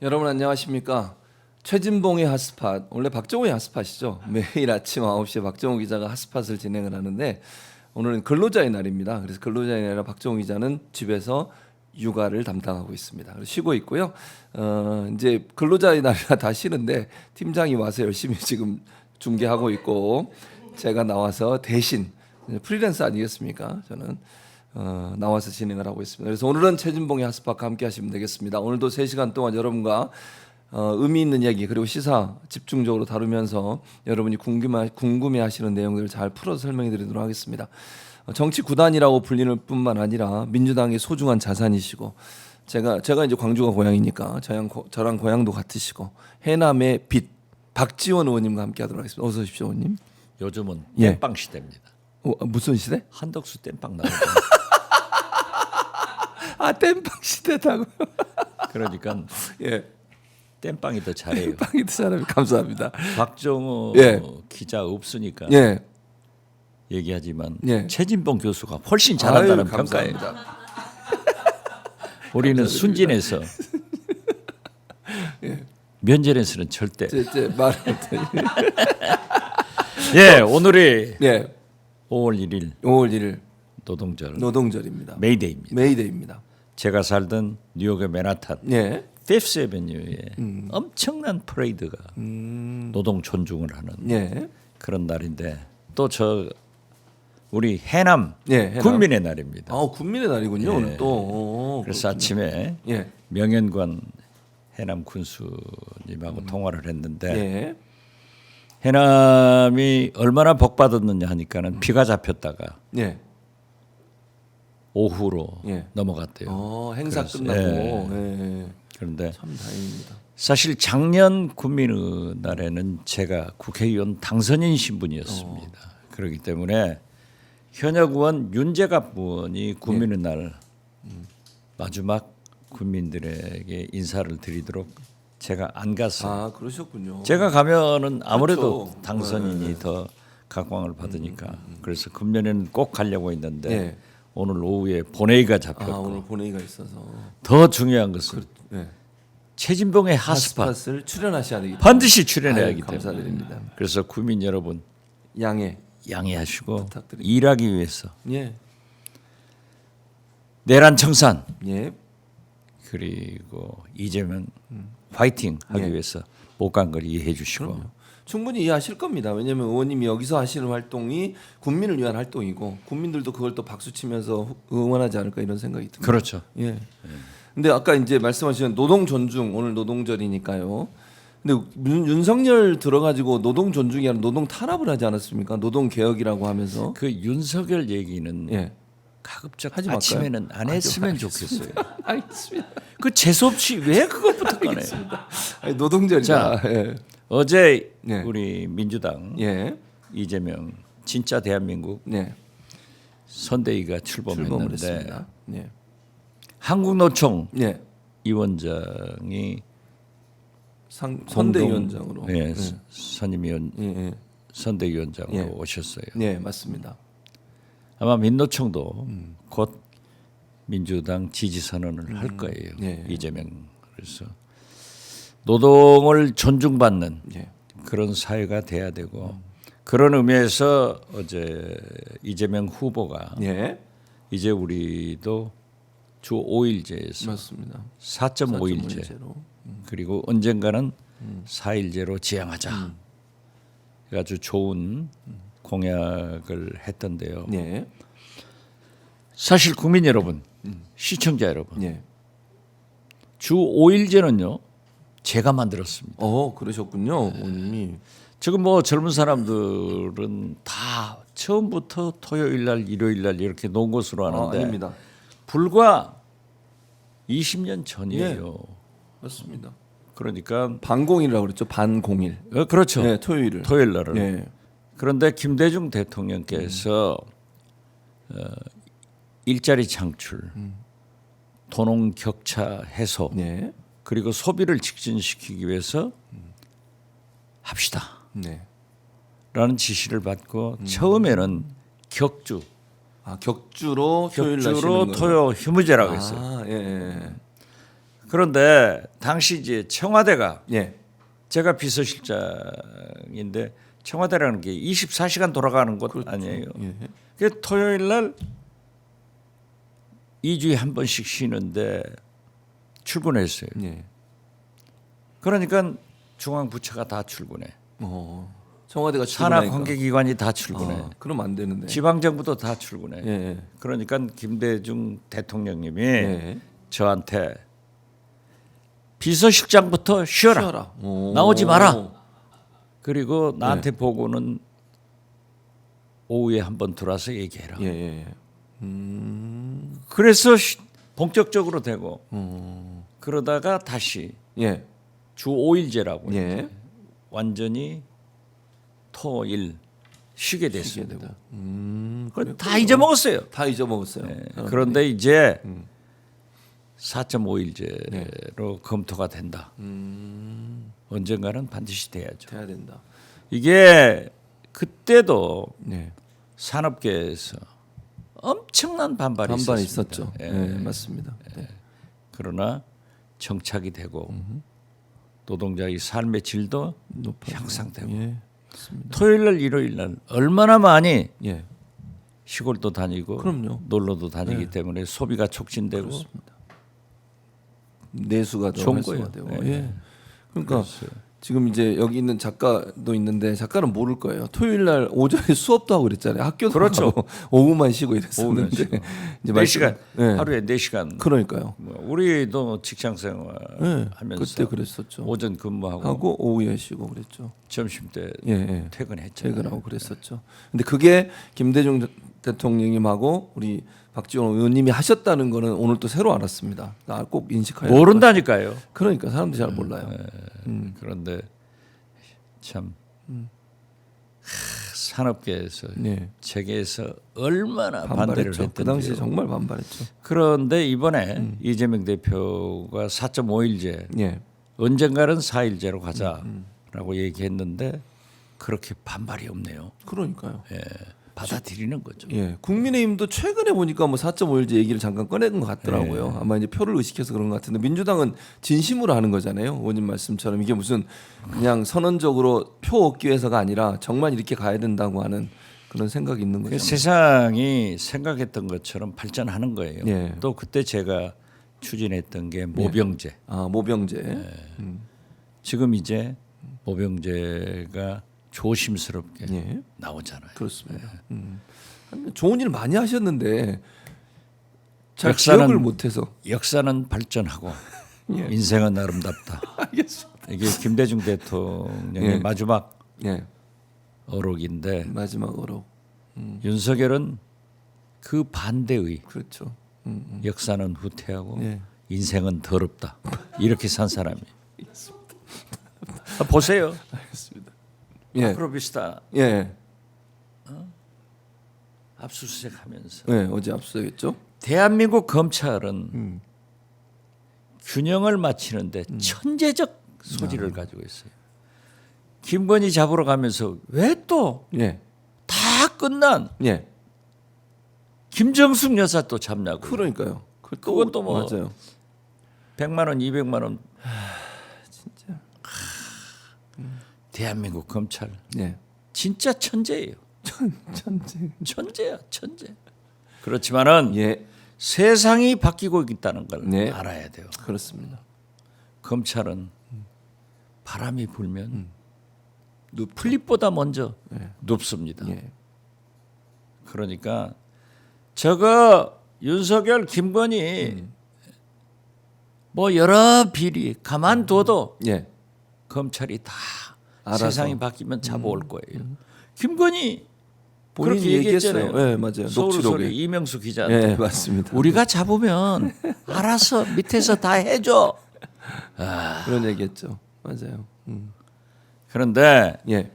여러분 안녕하십니까? 최진봉의 핫스팟, 원래 박정호의 핫스팟이죠. 매일 아침 9시에 박정호 기자가 핫스팟을 진행을 하는데 오늘은 근로자의 날입니다. 그래서 근로자의 날이라 박정호 기자는 집에서 육아를 담당하고 있습니다. 그래서 쉬고 있고요. 이제 근로자의 날이라 다 쉬는데 팀장이 와서 열심히 지금 중계하고 있고 제가 나와서 대신 프리랜서 아니겠습니까? 저는 나와서 진행을 하고 있습니다. 그래서 오늘은 최진봉의 핫스팟과 함께 하시면 되겠습니다. 오늘도 3시간 동안 여러분과 의미 있는 얘기 그리고 시사 집중적으로 다루면서 여러분이 궁금해하시는 내용들을 잘 풀어서 설명해 드리도록 하겠습니다. 정치 구단이라고 불리는 뿐만 아니라 민주당의 소중한 자산이시고 제가 이제 광주가 고향이니까 저랑 고향도 같으시고 해남의 빛 박지원 의원님과 함께 하도록 하겠습니다. 어서 오십시오, 의원님. 요즘은 예. 땜빵 시대입니다. 무슨 시대? 한덕수 땜빵 나오고 아, 땜빵 시대다고요? 그러니까 예. 땜빵이 더 잘해요. 땜빵이 사람이 감사합니다. 박정호 예. 기자 없으니까 예. 얘기하지만 예. 최진봉 교수가 훨씬 잘한다는 아유, 평가예요. 감사합니다. 우리는 순진해서 면전에서는 절대. 제 말을 못해. 예, 오늘이 예. 5월 1일 5월 1일 노동절입니다. 메이데이입니다. 메이데이입니다. 제가 살던 뉴욕의 맨하탄 예. 피프스 애베뉴에 엄청난 퍼레이드가 노동 존중을 하는 예. 그런 날인데 또 우리 해남 해남. 군민의 날입니다. 아, 군민의 날이군요. 예. 오늘 또. 그래서 아침에 예. 명현관 해남 군수님하고 통화를 했는데 예. 해남이 얼마나 복 받았느냐 하니까는 비가 잡혔다가 예. 오후로 예. 넘어갔대요. 행사 그래서, 끝나고. 예. 예. 그런데 참 다행입니다. 사실 작년 군민의 날에는 제가 국회의원 당선인 신분이었습니다. 그렇기 때문에 현역 의원 윤재갑 의원이 군민의 날 마지막 국민들에게 인사를 드리도록 제가 안 갔어요. 아, 그러셨군요. 제가 가면은 아무래도 그렇죠. 당선인이 더 각광을 받으니까 그래서 금년에는 꼭 가려고 했는데 예. 오늘 오후에 본회의가 아, 잡혔고 오늘 본회의가 있어서 더 중요한 것은 예. 최진봉의 핫스팟 핫스팟을 출연하셔야 되기 때문에 반드시 출연해야 하기 때문에 감사드립니다. 그래서 국민 여러분 양해하시고 양해하시고 부탁드립니다. 일하기 위해서 예. 내란 청산 예. 그리고 이재명 화이팅 하기 위해서 못 간 걸 이해해 주시고 충분히 이해하실 겁니다. 왜냐하면 의원님이 여기서 하시는 활동이 국민을 위한 활동이고 국민들도 그걸 또 박수 치면서 응원하지 않을까 이런 생각이 듭니다. 그렇죠. 예. 근데 아까 이제 말씀하신 노동 존중 오늘 노동절이니까요. 근데 윤석열 들어가지고 노동 존중이 아니라 노동 탄압을 하지 않았습니까? 노동 개혁이라고 하면서. 그 윤석열 얘기는 예. 가급적 하지 말까요? 아침에는 안 했으면 좋겠어요. 알겠습니다. 그 재수 없이 왜 그것부터 꺼내요? 아니, 노동절이다. 예. 어제 네. 우리 민주당 예. 이재명 진짜 대한민국 네. 선대위가 출범을 출범했는데 했습니다. 예. 한국노총 예. 위원장이 선대위원장으로. 예, 예. 선임위원 예. 예. 선대위원장으로 예. 오셨어요. 네, 맞습니다. 아마 민노총도 곧 민주당 지지 선언을 할 거예요. 예. 이재명 그래서 노동을 존중받는 예. 그런 사회가 돼야 되고 그런 의미에서 어제 이재명 후보가 예. 이제 우리도 주 5일제에서 맞습니다. 4.5일제 4.5일제로. 그리고 언젠가는 4일제로 지향하자. 아주 좋은 공약을 했던데요. 예. 사실 국민 여러분, 시청자 여러분, 예. 주 5일제는요 제가 만들었습니다. 그러셨군요. 의원님이. 지금 뭐 젊은 사람들은 다 처음부터 토요일 날, 일요일 날 이렇게 놓은 것으로 하는데 아닙니다. 불과 20년 전이에요. 맞습니다. 그러니까 반공일이라고 그랬죠. 반공일. 그렇죠. 네, 토요일을. 토요일 날은. 예. 그런데 김대중 대통령께서 일자리 창출, 도농 격차 해소, 네. 그리고 소비를 직진시키기 위해서 합시다. 네. 라는 지시를 받고 처음에는 격주, 격주로 토요일 날 격주로 쉬는 토요 휴무제라고 했어요. 아, 예. 그런데 당시 이제 청와대가 예. 제가 비서실장인데 청와대라는 게 24시간 돌아가는 곳 아니에요. 예. 그 토요일 날 2주에 한 번씩 쉬는데 출근했어요. 예. 그러니까 중앙부처가 다 출근해. 청와대가 산하 출근하니까. 관계기관이 다 출근해. 그럼 안 되는데. 지방정부도 다 출근해. 예. 그러니까 김대중 대통령님이 예. 저한테 비서실장부터 쉬어라. 쉬어라. 나오지 마라. 그리고 나한테 보고는 오후에 한번 들어와서 얘기해라. 예. 그래서 본격적으로 되고 그러다가 다시 예. 주 5일제라고 예. 완전히 토일 쉬게 됐습니다. 되고. 그걸 다 잊어먹었어요. 다 잊어먹었어요. 그런데 이제 4.5일제로 검토가 된다. 언젠가는 반드시 돼야죠. 돼야 된다. 이게 그때도 네. 산업계에서 엄청난 반발이 반발이 있었습니다. 있었죠. 예, 맞습니다. 네. 그러나 정착이 되고 노동자의 삶의 질도 높아지고. 향상되고 예. 맞습니다. 토요일 날 일요일 날 얼마나 많이 예. 시골도 다니고 그럼요. 놀러도 다니기 때문에 소비가 촉진되고 내수가 더 좋은 활성화 거예요. 되고. 네. 예. 그러니까 지금 이제 여기 있는 작가도 있는데 작가는 모를 거예요. 토요일 날 오전에 수업도 하고 그랬잖아요. 학교도 그렇죠. 하고 오후만 쉬고 오후만 이랬었는데 쉬고. 이제 4시간 예. 하루에 4시간. 그러니까요. 우리도 직장 생활 예. 하면서 그때 그랬었죠. 오전 근무하고 하고 오후에 쉬고 그랬죠. 점심 때 예. 퇴근했죠. 퇴근하고 그랬었죠. 근데 그게 김대중 대통령님하고 우리 박지원 의원님이 하셨다는 거는 오늘 또 새로 알았습니다. 나 꼭 인식해야 될 것 모른다니까요. 같아요. 그러니까 사람들이 잘 몰라요. 그런데 참 산업계에서 네. 재계에서 얼마나 반대를 반발했죠. 그 했던지요. 당시에 정말 반발했죠. 그런데 이번에 이재명 대표가 4.5일제 예. 언젠가는 4일제로 가자라고 얘기했는데 그렇게 반발이 없네요. 그러니까요. 예, 받아들이는 거죠. 예. 국민의힘도 최근에 보니까 뭐 4.5일제 얘기를 잠깐 꺼낸 것 같더라고요. 네. 아마 이제 표를 의식해서 그런 것 같은데 민주당은 진심으로 하는 거잖아요. 의원님 말씀처럼 이게 무슨 그냥 선언적으로 표 얻기 위해서가 아니라 정말 이렇게 가야 된다고 하는 그런 생각이 있는 그 거죠. 세상이 생각했던 것처럼 발전하는 거예요. 예. 또 그때 제가 추진했던 게 모병제. 아, 모병제. 네. 지금 이제 모병제가 조심스럽게 예. 나오잖아요. 그렇습니다. 좋은 일 많이 하셨는데 잘 역사는- 기억을 못해서. 역사는 발전하고 예. 인생은 아름답다. 알겠습니다. 이게 김대중 대통령의 예. 마지막 예. 어록인데 마지막으로 윤석열은 그 반대의 그렇죠. 역사는 후퇴하고 예. 인생은 더럽다. 이렇게 산 사람이. 보세요. 알겠습니다. 예. 아크로비스타 예. 압수수색하면서 네, 어제 압수했죠. 대한민국 검찰은 균형을 맞추는데 천재적 소질을 가지고 있어요. 김건희 잡으러 가면서 왜 또 다 예. 끝난 예. 김정숙 여사 또 잡냐고. 그러니까요. 그건 또 뭐 맞아요. 100만 원, 200만 원. 진짜. 대한민국 검찰 예. 진짜 천재예요. 천재. 천재야, 천재. 그렇지만은 예. 세상이 바뀌고 있다는 걸 네. 알아야 돼요. 그렇습니다. 검찰은 바람이 불면 눕 플립보다 먼저 눕습니다. 예. 그러니까 저거 윤석열, 김건희 뭐 여러 비리 가만둬도 예. 검찰이 다 알아서. 세상이 바뀌면 잡아올 거예요. 김건희 본인이 그렇게 얘기했잖아요. 얘기했어요. 예, 맞아요. 서울소리 녹취록에. 이명수 기자한테 예, 맞습니다. 우리가 잡으면 알아서 밑에서 다 해줘. 그런 얘기했죠. 맞아요. 그런데 예.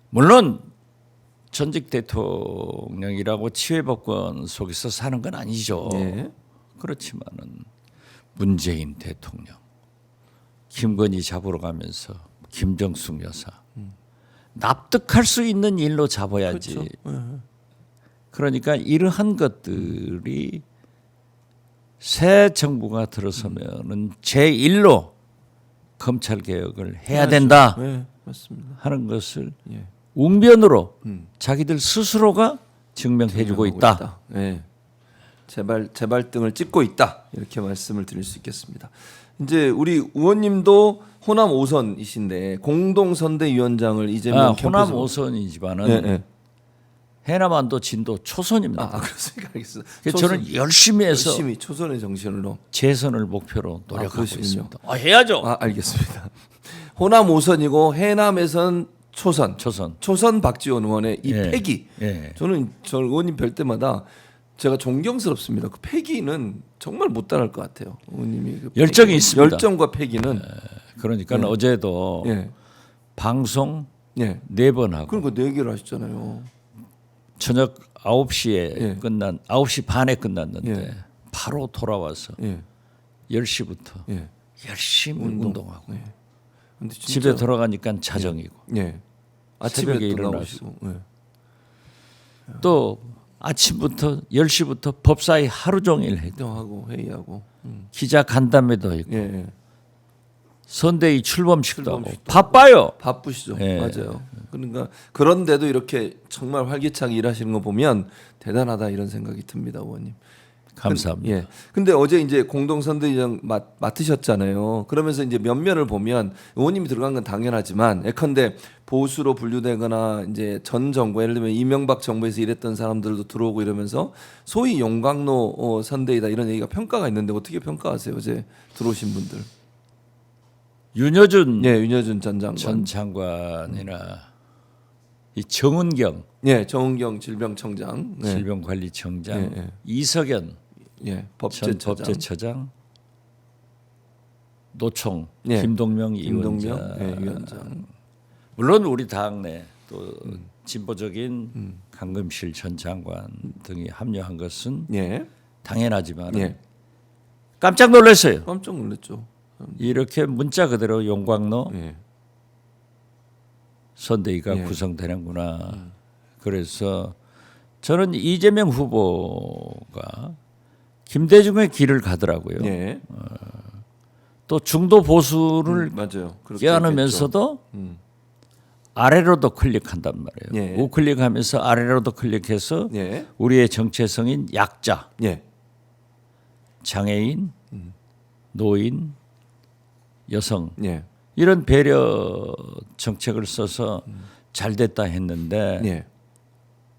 물론 전직 대통령이라고 치외법권 속에서 사는 건 아니죠. 예. 그렇지만은 문재인 대통령, 김건희 잡으러 가면서 김정숙 여사 납득할 수 있는 일로 잡아야지. 그렇죠. 예. 그러니까 이러한 것들이 새 정부가 들어서면은 제1로 검찰 개혁을 해야 해야죠. 된다 네, 맞습니다. 하는 것을 예. 웅변으로 자기들 스스로가 증명해주고 있다. 네. 제발등을 찍고 있다 이렇게 말씀을 드릴 수 있겠습니다. 이제 우리 의원님도 호남 5선이신데 공동선대위원장을 이재명 호남 캠프에서 5선이지만은 네, 네. 해남안도 진도 초선입니다. 그렇습니까? 알겠습니다. 그래서 저는 열심히 해서 열심히 초선의 정신으로 재선을 목표로 노력하고 그러시군요. 있습니다. 해야죠. 알겠습니다. 호남 5선이고 해남에선 초선. 초선 박지원 의원의 이 예. 패기. 예. 저는 저 의원님 뵐 때마다 제가 존경스럽습니다. 그 패기는 정말 못 따라할 것 같아요. 의원님이 그 열정이 패기, 있습니다. 열정과 패기는 그러니까 어제도 예. 방송 예. 4번 하고 그러니까 4개를 하셨잖아요. 저녁 9시에 예. 9시 반에 끝났는데 예. 바로 돌아와서 예. 10시부터 예. 열심히 운동하고 예. 근데 진짜, 집에 돌아가니까 자정이고 예. 아침에 새벽에 또 일어나서. 나오시고. 예. 또 아침부터 10시부터 법사위 하루 종일 했고 운동하고 회의하고. 기자 간담회도 했고 예. 예. 선대위 출범식도 하고 출범식도 바빠요. 바쁘시죠. 예. 맞아요. 그러니까 그런데도 이렇게 정말 활기차게 일하시는 거 보면 대단하다 이런 생각이 듭니다, 의원님. 감사합니다. 예. 근데 어제 이제 공동선대위장 맡으셨잖아요. 그러면서 이제 면면을 보면 의원님이 들어간 건 당연하지만 예컨대 보수로 분류되거나 이제 전 정부 예를 들면 이명박 정부에서 일했던 사람들도 들어오고 이러면서 소위 용광로 선대위다 이런 얘기가 평가가 있는데 어떻게 평가하세요? 어제 들어오신 분들. 윤여준 윤여준 전 장관. 전 장관이나 이 정은경 정은경 질병청장. 질병관리청장 예, 예. 이석연 전 법제처장, 법제처장. 노총 예. 김동명 김동명 위원장. 위원장. 물론 우리 당 내 또 진보적인 강금실 전 장관 등이 합류한 것은 예. 당연하지만 예. 깜짝 놀랐어요. 깜짝 놀랐죠. 이렇게 문자 그대로 용광로 예. 선대위가 예. 구성되는구나. 그래서 저는 이재명 후보가 김대중의 길을 가더라고요. 예. 또 중도 보수를 맞아요. 그렇게 껴안으면서도 아래로도 클릭한단 말이에요. 예. 우클릭하면서 아래로도 클릭해서 예. 우리의 정체성인 약자, 예. 장애인, 노인, 여성 예. 이런 배려 정책을 써서 잘 됐다 했는데 예.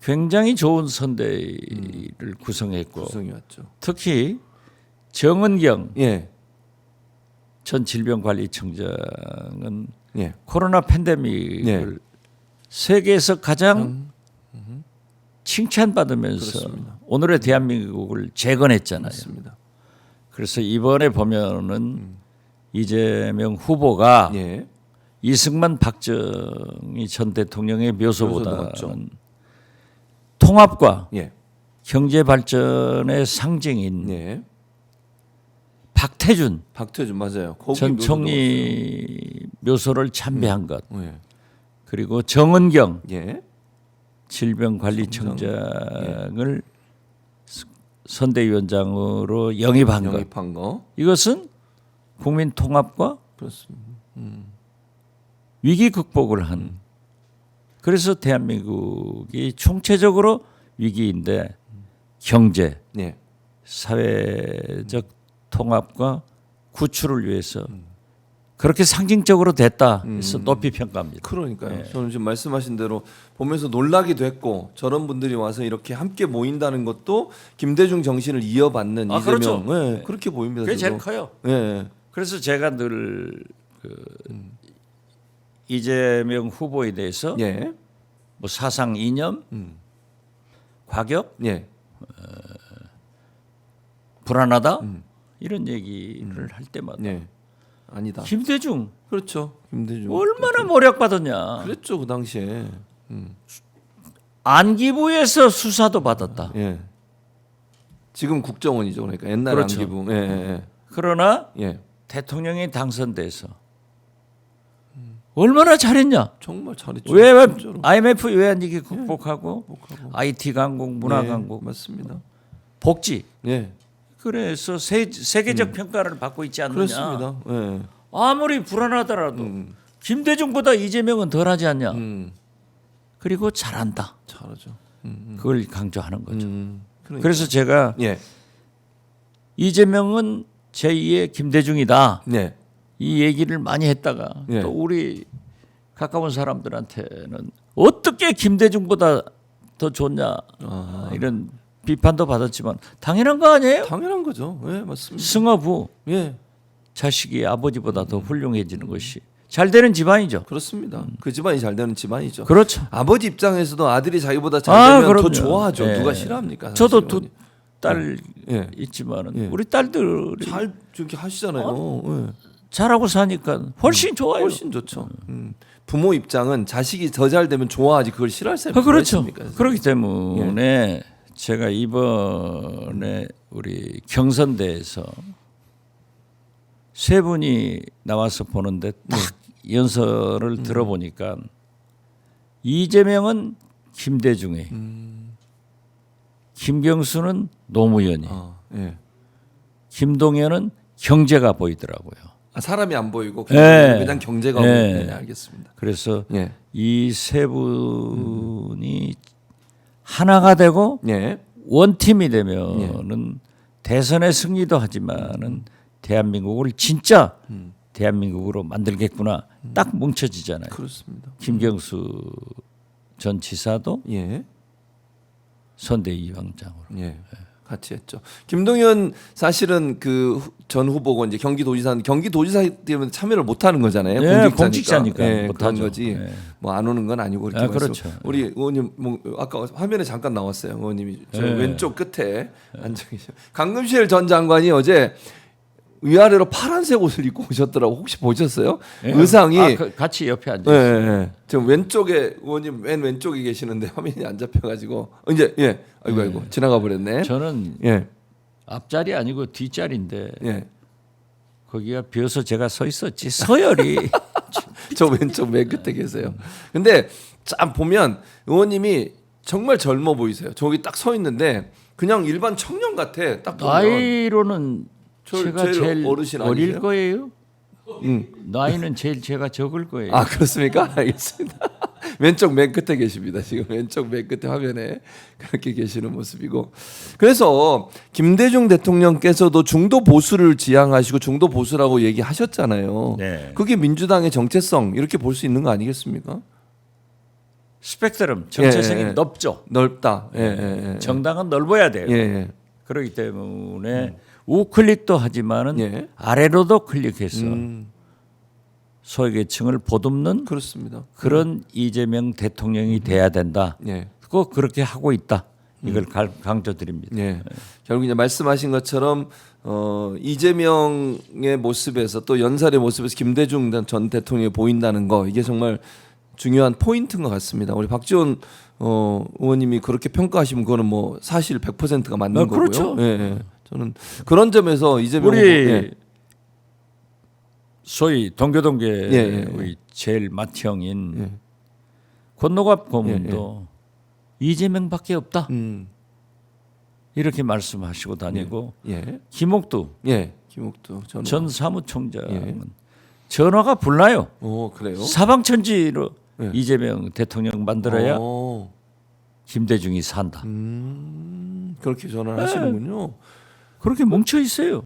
굉장히 좋은 선대위를 구성했고 구성이 왔죠. 특히 정은경 예. 전 질병관리청장은 예. 코로나 팬데믹을 세계에서 가장 칭찬받으면서 그렇습니다. 오늘의 대한민국을 재건했잖아요. 맞습니다. 그래서 이번에 보면은 이재명 후보가 예. 이승만 박정희 전 대통령의 묘소도 묘소보다는 통합과 예. 경제 발전의 상징인 예. 박태준 박태준 맞아요. 거기 전 묘소도 총리 묘소를 참배한 것 왔어요. 그리고 정은경 예. 질병관리청장을 선대위원장으로 영입한 것 영입한 거. 이것은 국민 통합과 그렇습니다. 위기 극복을 한 그래서 대한민국이 총체적으로 위기인데 경제 예. 사회적 통합과 구출을 위해서 그렇게 상징적으로 됐다 해서 높이 평가합니다. 그러니까요. 저는 지금 말씀하신 대로 보면서 놀라기도 했고 저런 분들이 와서 이렇게 함께 모인다는 것도 김대중 정신을 이어받는 이재명 그렇죠. 예, 그렇게 보입니다. 그게 제일 저도. 커요. 예. 그래서 제가 늘 이재명 후보에 대해서 예. 뭐 사상 이념, 과격, 예. 불안하다 이런 얘기를 할 때마다 예. 아니다. 김대중 그렇죠. 김대중. 얼마나 모략받았냐. 그랬죠 그 당시에. 안기부에서 수사도 받았다. 예. 지금 국정원이죠. 그러니까 옛날 그렇죠. 안기부. 예. 그러나 예. 대통령이 당선돼서 얼마나 잘했냐. 정말 잘했죠. 왜 진짜로. IMF 외환위기 극복하고 극복하고. IT 강국, 문화 강국, 맞습니다. 복지 예. 그래서 세계적 평가를 받고 있지 않느냐. 그렇습니다. 예. 아무리 불안하더라도 김대중보다 이재명은 덜하지 않냐. 그리고 잘한다. 잘하죠. 그걸 강조하는 거죠. 그러니까. 그래서 제가 예. 이재명은 제2의 김대중이다. 네. 이 얘기를 많이 했다가 예. 또 우리 가까운 사람들한테는 어떻게 김대중보다 더 좋냐 이런 비판도 받았지만 당연한 거 아니에요? 당연한 거죠. 예, 맞습니다. 승어부 예. 자식이 아버지보다 더 훌륭해지는 것이 잘 되는 집안이죠. 그렇습니다. 그 집안이 잘 되는 집안이죠. 그렇죠. 아버지 입장에서도 아들이 자기보다 잘 되면 더 그럼요. 좋아하죠. 예. 누가 싫어합니까? 저도 사실은. 두 딸 예. 있지만은 예. 우리 딸들이 잘 저렇게 하시잖아요. 예. 잘하고 사니까 훨씬 좋아요. 훨씬 좋죠. 부모 입장은 자식이 더 잘 되면 좋아하지 그걸 싫어할 사람이 그렇죠. 있습니까? 그렇기 때문에 제가 이번에 우리 경선대에서 세 분이 나와서 보는데 딱 연설을 들어보니까 이재명은 김대중이, 김경수는 노무현이, 예. 김동연은 경제가 보이더라고요. 아, 사람이 안 보이고 예. 그냥 경제가 예. 보이네. 알겠습니다. 그래서 예. 이 세 분이 하나가 되고 예. 원팀이 되면은 대선의 승리도 하지만은 대한민국을 진짜 대한민국으로 만들겠구나 딱 뭉쳐지잖아요. 그렇습니다. 김경수 전 지사도 예. 선대위원장으로. 예. 같이 했죠. 김동연 사실은 그 전 후보고 이제 경기도지사 때문에 참여를 못 하는 거잖아요. 예, 공직자니까. 공직자니까 예, 못 그런 하죠. 거지. 예. 뭐 안 오는 건 아니고 그렇게 아, 말씀. 그렇죠. 우리 의원님 뭐 아까 화면에 잠깐 나왔어요. 의원님이 저 예. 왼쪽 끝에 앉아 계셔. 강금실 전 장관이 어제 위아래로 파란색 옷을 입고 오셨더라고. 혹시 보셨어요? 예. 의상이 같이 옆에 앉아. 예, 예, 예. 지금 왼쪽에 의원님 맨 왼쪽에 계시는데 화면이 안 잡혀가지고 이제 예, 아이고 지나가 버렸네. 저는 예, 앞자리 아니고 뒷자리인데 예. 거기가 비어서 제가 서 있었지. 서열이 저 왼쪽 맨 끝에 계세요. 근데 참 보면 의원님이 정말 젊어 보이세요. 저기 딱 서 있는데 그냥 일반 청년 같아. 딱 보면 나이로는 제가 제일 어르신 어릴 아니세요? 거예요. 나이는 제일 제가 적을 거예요. 아 그렇습니까? 알겠습니다. 왼쪽 맨 끝에 계십니다. 지금 왼쪽 맨 끝에 화면에 그렇게 계시는 모습이고 그래서 김대중 대통령께서도 중도 보수를 지향하시고 중도 보수라고 얘기하셨잖아요. 네. 그게 민주당의 정체성 이렇게 볼 수 있는 거 아니겠습니까? 스펙트럼 정체성이 예, 예. 넓죠. 넓다. 예, 예, 예. 정당은 넓어야 돼요. 예, 예. 그렇기 때문에 우클릭도 하지만은 예. 아래로도 클릭해서 소외계층을 보듬는 그렇습니다. 그런 이재명 대통령이 돼야 된다. 예. 꼭 그렇게 하고 있다. 이걸 강조드립니다. 예. 결국 이제 말씀하신 것처럼 이재명의 모습에서 또 연설의 모습에서 김대중 전 대통령이 보인다는 거 이게 정말 중요한 포인트인 것 같습니다. 우리 박지원 의원님이 그렇게 평가하시면 그거는 뭐 사실 100%가 맞는 거고요. 그렇죠. 예, 예. 저는 그런 점에서 이재명 우리 후보, 예. 소위 동교동계 예. 우리 제일 맏형인 예. 권노갑 고문도 이재명밖에 없다. 이렇게 말씀하시고 다니고 예. 김옥두 예. 김옥두 전 사무총장은 예. 전화가 불나요. 그래요? 사방천지로 예. 이재명 대통령 만들어야 어. 김대중이 산다. 그렇게 전화를 하시는군요. 그렇게 뭉쳐 있어요.